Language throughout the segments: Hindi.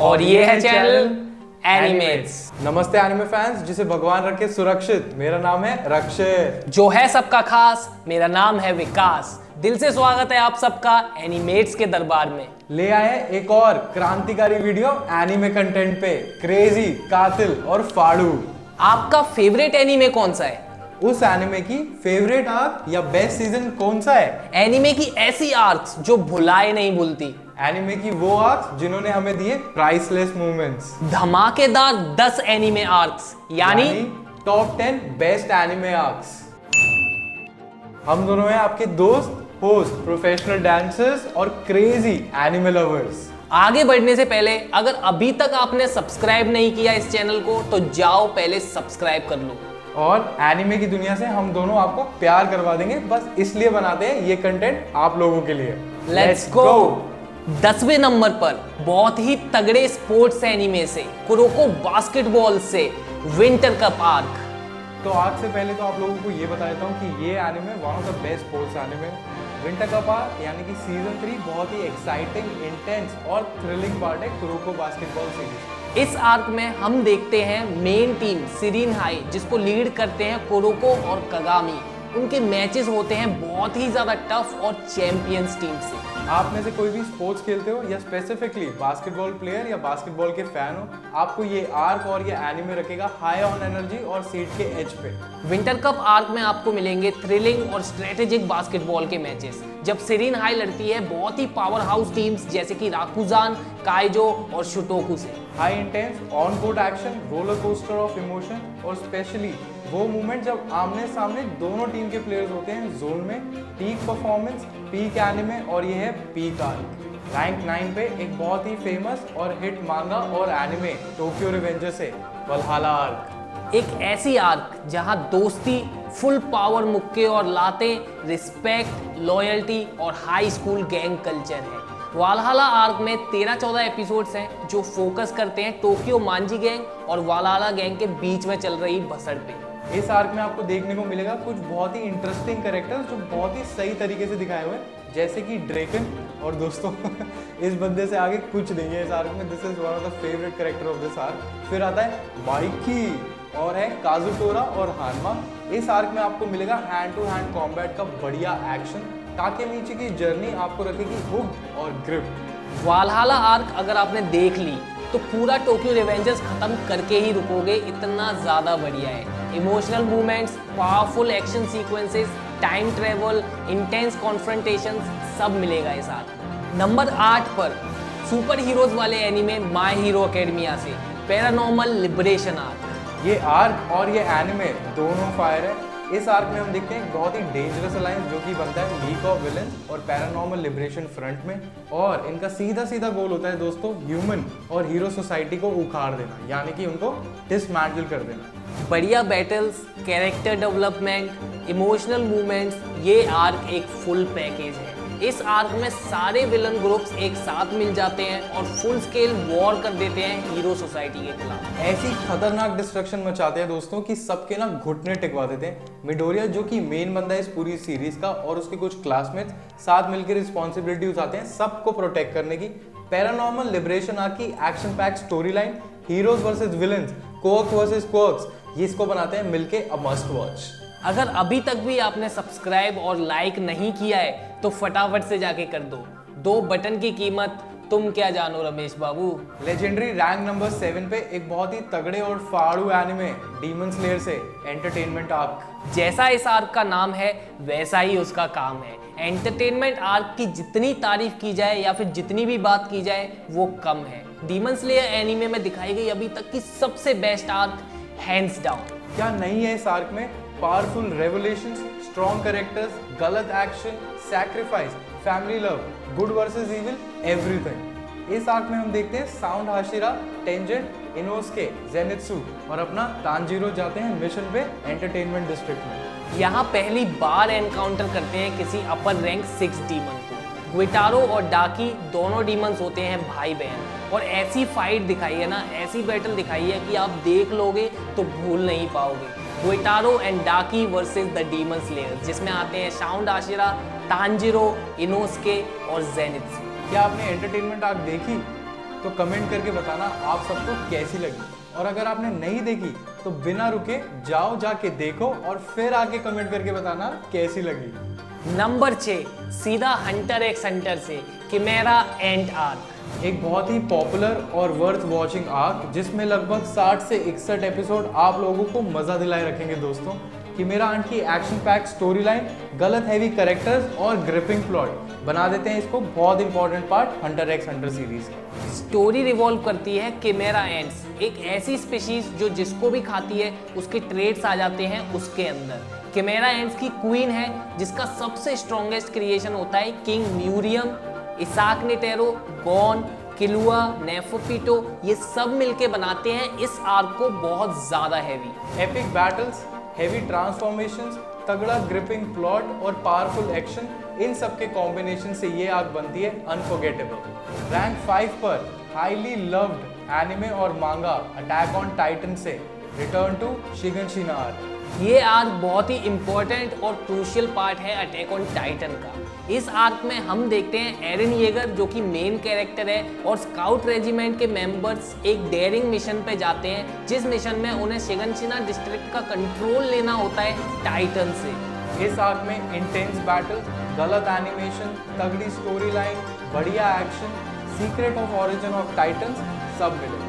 और ये है चैनल एनिमेट्स। नमस्ते एनिमे फैंस, जिसे भगवान रखे सुरक्षित। मेरा नाम है रक्षित। जो है सबका खास, मेरा नाम है विकास। दिल से स्वागत है आप सबका एनिमेट्स के दरबार में। ले आए एक और क्रांतिकारी वीडियो एनिमे कंटेंट पे। क्रेजी, कातिल और फाड़ू। आपका फेवरेट एनिमे कौन सा है? उस एनिमे की फेवरेट आर्क या बेस्ट सीजन कौन सा है? एनिमे की ऐसी आर्क्स जो भुलाए नहीं भूलती। एनिमे की वो आर्क्स जिन्होंने हमें दिए प्राइसलेस मोमेंट्स। धमाकेदार 10 एनिमे आर्क्स यानी टॉप 10 बेस्ट एनिमे आर्क्स। हम दोनों हैं आपके दोस्त, होस्ट, प्रोफेशनल डांसर्स और क्रेजी एनिमे लवर्स। आगे बढ़ने से पहले अगर अभी तक आपने सब्सक्राइब नहीं किया इस चैनल को तो जाओ पहले सब्सक्राइब कर लो। और एनिमे की दुनिया से हम दोनों आपको प्यार करवा देंगे, बस इसलिए बनाते हैं ये कंटेंट आप लोगों के लिए। Let's go. 10वें नंबर पर बहुत ही तगड़े स्पोर्ट्स एनिमे से, कुरोको बास्केटबॉल से विंटर कप आर्क। तो आज से पहले तो आप लोगों को ये बता देता हूँ कि ये anime one of the best sports anime. Winter cup arc यानी कि सीजन 3 बहुत ही एक्साइटिंग, इंटेंस और थ्रिलिंग पार्ट है कुरोको बास्केटबॉल सीरीज। इस आर्क में हम देखते हैं मेन टीम सिरीन हाई, जिसको लीड करते हैं कुरोको और कगामी। उनके मैचेस होते हैं बहुत ही ज्यादा टफ और चैंपियंस टीम से। आप में से कोई भी स्पोर्ट्स खेलते हो या स्पेसिफिकली बास्केटबॉल प्लेयर या बास्केटबॉल के फैन हो, आपको ये आर्क और ये एनिमे रखेगा हाई ऑन एनर्जी और सीट के एज पे। विंटर कप आर्क में आपको मिलेंगे थ्रिलिंग और स्ट्रेटेजिक बास्केटबॉल के मैचेस, जब सिरीन हाई लड़ती है बहुत ही पावर हाउस टीम्स जैसे कि राकुजान, काइजो और शुटोकू से। High intense on court action, roller coaster of emotion और स्पेशली वो मोमेंट जब आमने सामने दोनों टीम के प्लेयर्स होते हैं जोन में। पीक परफॉर्मेंस, पीक एनिमे और ये है पीक आर्क। रैंक 9 पे एक बहुत ही फेमस और हिट मांगा और एनिमे टोक्यो रिवेंजर से वल्हाला आर्क। एक ऐसी आर्क जहां दोस्ती, फुल पावर मुक्के और लाते, रिस्पेक्ट, लॉयल्टी और हाई स्कूल गैंग कल्चर है। वालहाला आर्क में 13-14 एपिसोड्स हैं जो फोकस करते हैं टोक्यो मांजी गैंग और वालहाला गैंग के बीच में चल रही भसड़ पे। इस आर्क में आपको देखने को मिलेगा कुछ बहुत ही इंटरेस्टिंग कैरेक्टर्स जो बहुत ही सही तरीके से दिखाए हुए हैं, जैसे कि ड्रेकन। और दोस्तों इस बंदे से आगे कुछ नहीं है इस आर्क में। This is one of the favourite character of this arc. फिर आता है माइकी और है काजुटोरा और हानमा। इस आर्क में आपको मिलेगा हैंड टू हैंड कॉम्बैट का बढ़िया एक्शन। ताकेमीची की जर्नी आपको रखेगी हुक और ग्रिप। वालहाला आर्क अगर आपने देख ली तो पूरा टोक्यो रिवेंजर्स खत्म करके ही रुकोगे, इतना ज्यादा बढ़िया है। Emotional movements, powerful action sequences, time travel, intense confrontations सब मिलेगा इस आर्क में। नंबर 8 पर सुपर हीरोज वाले एनिमे माय हीरो एकेडमिया से पैरानॉर्मल लिबरेशन आर्क। ये आर्क और ये एनिमे दोनों फायर है। इस आर्क में हम देखते हैं बहुत ही डेंजरस अलायंस जो कि बनता है लीग ऑफ विलेंस और पैरानॉर्मल लिबरेशन फ्रंट में। और इनका सीधा सीधा गोल होता है दोस्तों ह्यूमन और हीरो सोसाइटी को उखाड़ देना, यानी कि उनको डिसमैंटल कर देना। बढ़िया battles, character development, emotional movements, ये आर्क एक फुल पैकेज है। इस आर्क में सारे विलन ग्रुप्स एक साथ मिल जाते हैं और फुल स्केल वॉर कर देते हैं हीरो सोसाइटी के खिलाफ। ऐसी खतरनाक डिस्ट्रक्शन मचाते हैं दोस्तों कि सबके ना घुटने टिकवा देते हैं। मिडोरिया जो कि मेन बंदा है इस पूरी सीरीज का और उसके कुछ क्लासमेट्स साथ मिलकर रिस्पॉन्सिबिलिटी उठाते हैं सबको प्रोटेक्ट करने की। पैरानॉर्मल लिबरेशन आर्क की action pack story line, heroes versus villains, quirk versus quirks, ये इसको बनाते हैं मिलके अ मस्ट वॉच। अगर अभी तक भी आपने सब्सक्राइब और लाइक नहीं किया है तो फटाफट से जाके कर दो। 2 बटन की कीमत तुम क्या जानो रमेश बाबू। लेजेंडरी रैंक नंबर 7 पे एक बहुत ही तगड़े और फाड़ू एनिमे डीमन स्लेयर से एंटरटेनमेंट आर्क। जैसा इस आर्क का नाम है वैसा ही उसका काम है। एंटरटेनमेंट आर्क की जितनी तारीफ की जाए या फिर जितनी भी बात की जाए वो कम है। डीमन स्लेयर एनिमे में दिखाई गई अभी तक की सबसे बेस्ट आर्क हैंड्स डाउन। क्या नहीं है इस आर्क में? पावरफुल रेवलेशंस, स्ट्रॉन्ग कैरेक्टर्स, गलत action, sacrifice, family love, good versus evil, everything. इस आर्क में हम देखते हैं sound Hashira, tangent, Inosuke, Zenitsu और अपना तांजीरो जाते हैं मिशन पे एंटरटेनमेंट डिस्ट्रिक्ट में। यहाँ पहली बार एनकाउंटर करते हैं किसी अपर रैंक 6 डीमन को। ग्विटारो और डाकी दोनों डीमंस होते हैं भाई बहन और ऐसी फाइट दिखाई है ना, ऐसी बैटल दिखाई है कि आप देख लोगे तो भूल नहीं पाओगे। Gyutaro and Daki versus the demon slayers, जिसमें आते हैं साउंड आशिरा, तांजिरो, इनोस्के और जेनित्सु। क्या आपने एंटरटेनमेंट आर्क देखी? तो कमेंट करके बताना आप सबको कैसी लगी, और अगर आपने नहीं देखी तो बिना रुके जाओ, जाके देखो और फिर आके कमेंट करके बताना कैसी लगी। नंबर 6, सीधा हंटर एक्स हंटर से किमेरा एंट आर्क। एक बहुत ही पॉपुलर और वर्थ वॉचिंग आर्क जिसमें लगभग 60 से 61 एपिसोड आप लोगों को मजा दिलाए रखेंगे दोस्तों। किमेरा एंट की एक्शन पैक स्टोरी लाइन, गलत हैवी कैरेक्टर्स और ग्रिपिंग प्लॉट बना देते हैं इसको बहुत important part Hunter x Hunter series का। स्टोरी रिवॉल्व करती है किमेरा एंट्स, एक ऐसी स्पीशीज जो जिसको भी खाती है उसके ट्रेड्स आ जाते हैं उसके अंदर। किमेरा एंट्स की क्वीन है जिसका सबसे स्ट्रॉन्गेस्ट क्रिएशन होता है किंग म्यूरियम, इसाक नेटेरो, गॉन, किलुआ, नेफोपिटो, ये सब मिलके बनाते हैं इस आर्क को बहुत ज्यादा heavy. Epic battles, heavy transformations, तगड़ा ग्रिपिंग प्लॉट और पावरफुल एक्शन, इन सब के कॉम्बिनेशन से ये आर्क बनती है अनफॉरगेटेबल। रैंक 5 पर हाईली लव्ड एनिमे और मांगा अटैक ऑन टाइटन से रिटर्न टू शिगनशिना आर्क। ये आर्क बहुत ही इंपॉर्टेंट और क्रूशियल पार्ट है अटैक ऑन टाइटन का। इस आर्क में हम देखते हैं एरन येगर जो कि मेन कैरेक्टर है और स्काउट रेजिमेंट के मेंबर्स एक डेयरिंग मिशन पे जाते हैं, जिस मिशन में उन्हें शिगनशिना डिस्ट्रिक्ट का कंट्रोल लेना होता है टाइटन से। इस आर्क में इंटेंस बैटल, गलत एनिमेशन, तगड़ी स्टोरी लाइन, बढ़िया action, secret of origin of titans सब मिले।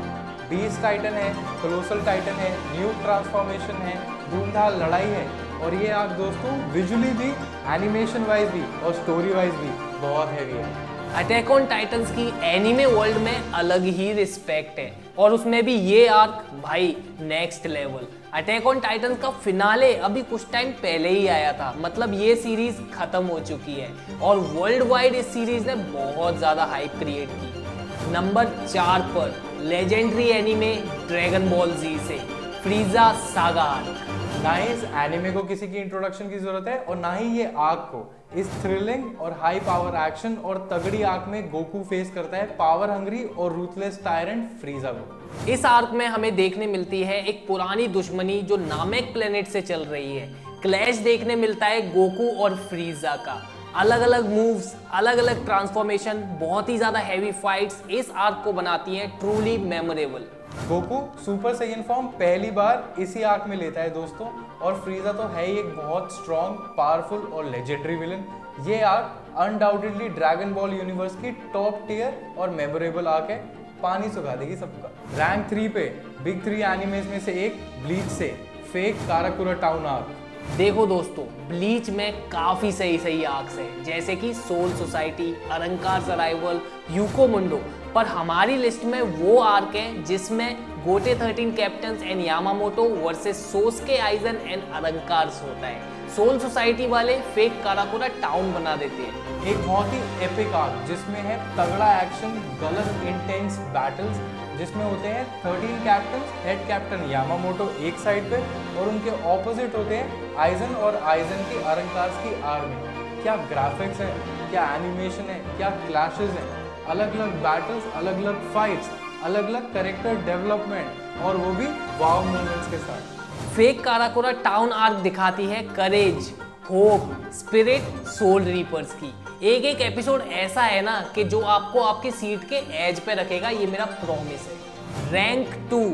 बीस्ट टाइटन है, कोलोसल टाइटन है, न्यू ट्रांसफॉर्मेशन है, धूमधाम लड़ाई है, और ये आर्क दोस्तों विजुअली भी, एनिमेशन वाइज भी और स्टोरी वाइज भी बहुत हैवी है। अटैक ऑन टाइटन्स की एनीमे वर्ल्ड में अलग ही रिस्पेक्ट है और उसमें भी ये आर्क भाई next level. Attack on titans का फिनाले अभी कुछ टाइम पहले ही आया था, मतलब ये सीरीज खत्म हो चुकी है और वर्ल्ड वाइड इस सीरीज ने बहुत ज्यादा हाइप क्रिएट की। नंबर 4 पर लेजेंडरी एनीमे ड्रैगन बॉल जी से फ्रीजा सागा आर्क। ना ही इस एनिमे को किसी की इंट्रोडक्शन की जरूरत है और ना ही ये आर्क को। इस थ्रिलिंग और हाई पावर एक्शन और तगड़ी आर्क में गोकू फेस करता है पावर हंग्री और रूथलेस टायरेंट फ्रीजा को। इस आर्क में हमें देखने मिलती है एक पुरानी दुश्मनी जो नामेक प्लेनेट से चल रही है। क्लैश देखने मिलता है गोकू और फ्रीजा का। अलग अलग मूव्स, अलग अलग ट्रांसफॉर्मेशन, बहुत ही ज्यादा हैवी फाइट्स इस आर्क को बनाती हैं truly memorable. Goku super Saiyan form पहली बार इसी आर्क में लेता है दोस्तों, और फ्रीजा तो है ही एक बहुत स्ट्रॉन्ग, पावरफुल और लेजेंडरी विलन। ये arc undoubtedly dragon ball universe की टॉप टियर और मेमोरेबल आर्क है, पानी सुखा देगी सबका। रैंक 3 पे बिग 3 एनिमेज में से एक ब्लीच से फेक काराकुरा टाउन आर्क। देखो दोस्तों, ब्लीच में काफी सही आर्क्स हैं जैसे कि सोल सोसाइटी, अरंकार अराइवल, यूको मुंडो, पर हमारी लिस्ट में वो आर्क है जिसमें Gotei 13 captains and Yamamoto versus Sosuke Aizen and Arrancars होता है। सोल सोसाइटी वाले फेक काराकुरा टाउन बना देते हैं। एक बहुत ही एपिक आर्क जिसमें है तगड़ा एक्शन, गलत इंटेंस बैटल्स, जिसमें होते हैं 13 कैप्टन्स, हेड कैप्टन यामामोटो एक साइड पे और उनके ऑपोजिट होते हैं आइजन और आइजन की अरंकार्स की आर्मी। क्या ग्राफिक्स है, क्या एनिमेशन है, क्या क्लैशेस हैं, अलग अलग बैटल्स, अलग अलग फाइट्स, अलग अलग कैरेक्टर डेवलपमेंट, और वो भी वाव मोमेंट्स के साथ। फेक काराकुरा टाउन आर्क दिखाती है करेज, होप, स्पिरिट, सोल रीपर्स की। एक एक एपिसोड ऐसा है ना कि जो आपको आपके सीट के एज पे रखेगा, ये मेरा प्रॉमिस है। Rank 2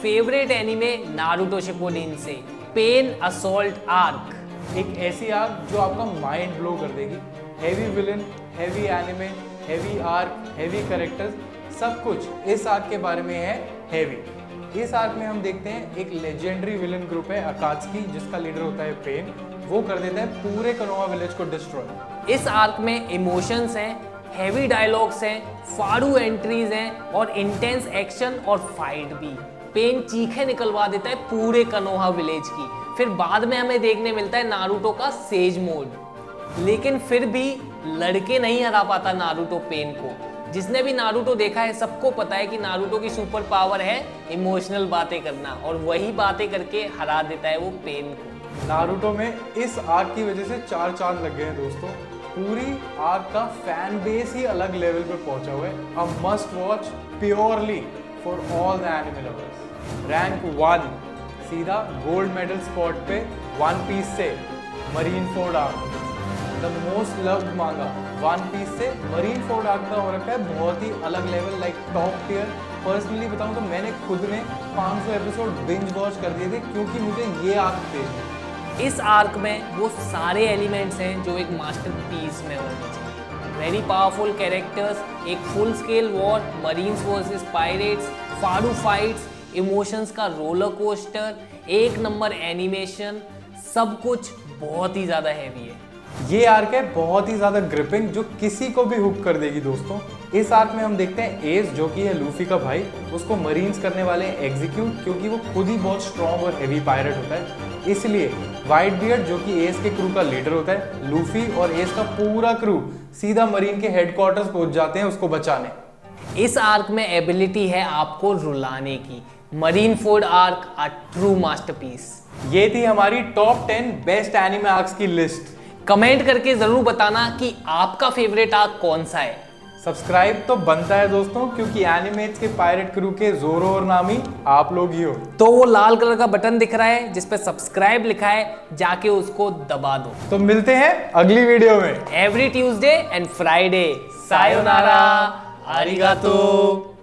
favourite anime Naruto Shippuden से पेन असॉल्ट आर्क। एक ऐसी आर्क जो आपका माइंड ब्लो कर देगी। Heavy villain, heavy anime, heavy arc, heavy characters, सब कुछ इस आर्क के बारे में है हैवी। इस आर्क में हम देखते हैं एक लेजेंडरी विलन ग्रुप है अकात्सुकी, जिसका लीडर होता है पेन। वो कर देता है पूरे कोनोहा विलेज को डिस्ट्रॉय। इस आर्क में इमोशंस हैं, हैवी डायलॉग्स हैं, फाड़ू एंट्रीज हैं और इंटेंस एक्शन और फाइट भी। पेन चीखें निकलवा देता है पूरे कोनोहा विलेज की। फिर बाद में हमें देखने मिलता है नारुतो का सेज मोड, लेकिन फिर भी लड़के नहीं हरा पाता नारुतो पेन को। जिसने भी नारुतो देखा है सबको पता है कि नारुतो की सुपर पावर है इमोशनल बातें करना, और वही बातें करके हरा देता है वो पेन को। नारुतो में इस आर्क की वजह से 4 चांद लग गए हैं दोस्तों। पूरी आर्क का फैन बेस ही अलग लेवल पे पहुंचा हुआ है। A must watch purely for all the anime lovers. Rank 1 सीधा गोल्ड मेडल स्पॉट पे वन पीस से Marineford arc. The most loved manga One Piece से मरीन फोर्ड आर्क का हो रखा है बहुत ही अलग level, like top tier. Personally बताऊं तो मैंने खुद में 500 एपिसोड बिंज वॉच कर दिए थे क्योंकि मुझे ये आर्क थे। इस आर्क में वो सारे एलिमेंट्स हैं जो एक मास्टरपीस में होने चाहिए। वेरी पावरफुल कैरेक्टर्स, एक full scale war, marines versus pirates, फाड़ू फाइट्स, इमोशंस का रोलर कोस्टर, एक नंबर एनिमेशन, सब कुछ बहुत ही ज़्यादा हैवी है। ये आर्क है बहुत ही ज्यादा ग्रिपिंग जो किसी को भी हुक कर देगी दोस्तों। इस आर्क में हम देखते हैं एस जो कि है लूफी का भाई, उसको मरीन्स करने वाले हैं एग्जीक्यूट क्योंकि वो खुद ही बहुत स्ट्रॉन्ग और हेवी पायरेट होता है। इसलिए व्हाइट बियर्ड जो कि एस के क्रू का लीडर होता है, लूफी और एस का पूरा क्रू सीधा मरीन के हेडक्वार्टर्स पहुंच जाते हैं उसको बचाने। इस आर्क में एबिलिटी है आपको रुलाने की। Marine Ford arc a true masterpiece. ये थी हमारी टॉप 10 बेस्ट एनिमे आर्क्स की लिस्ट। कमेंट करके जरूर बताना कि आपका फेवरेट आर्क कौन सा है। सब्सक्राइब तो बनता है दोस्तों क्योंकि एनिमेट्स के पायरेट क्रू के जोरो और नामी आप लोग ही हो। तो वो लाल कलर का बटन दिख रहा है जिस पे सब्सक्राइब लिखा है, जाके उसको दबा दो। तो मिलते हैं अगली वीडियो में एवरी ट्यूसडे एंड फ्राइडे। सायोनारा, आरिगातो।